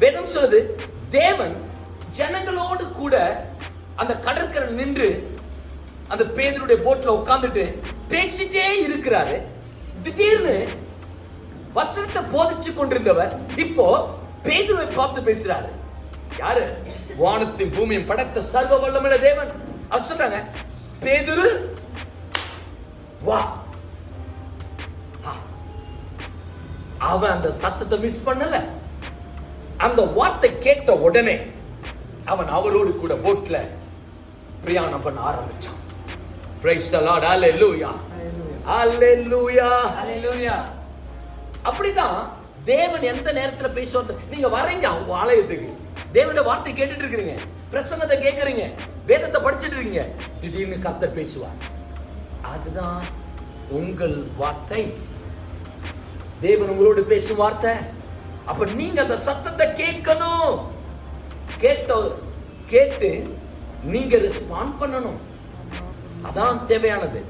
வேதம் சொல்லுது, தேவன் ஜனங்களோடு கூட அந்த கடற்கரை நின்று அந்த பேதுருடைய போட்ல உட்கார்ந்துட்டு பேசிட்டே இருக்கிறாரு. திடீர்னு வசனத்தை போதிச்சு கொண்டிருந்தவர் இப்போ பேதுருவை பார்த்து பேசுறாரு. யாரு? வானத்தையும் பூமியும் படைத்த சர்வ வல்லமையுள்ள தேவன். அவர் சொல்றாங்க, பேதுரு வா. அவன் அந்த சத்தத்தை மிஸ் பண்ணல. அந்த வார்த்தை கேட்ட உடனே அவன் அவரோடு கூட போட்ல பிரயாணம் பண்ண ஆரம்பிச்சான். Praise the Lord. Hallelujah. Hallelujah. Hallelujah. அப்படிதான் தேவன் எந்த நேரத்துல பேசுவார். நீங்க வரீங்க அவங்க ஆலயத்துக்கு, தேவனுடைய வார்த்தை கேட்டுட்டு இருக்கீங்க, பிரசங்கத்தை கேட்கறீங்க, வேதத்தை படிச்சுட்டு இருக்கீங்க, திடீர்னு கர்த்தர் பேசுவார். அதுதான் உங்கள் வார்த்தை, தேவன் உங்களோடு பேசும் வார்த்தை. அப்ப நீங்க அந்த சத்தத்தை கேட்கணும். கேட்டு நீங்க ரெஸ்பாண்ட் பண்ணணும். அதான் தேவையானது.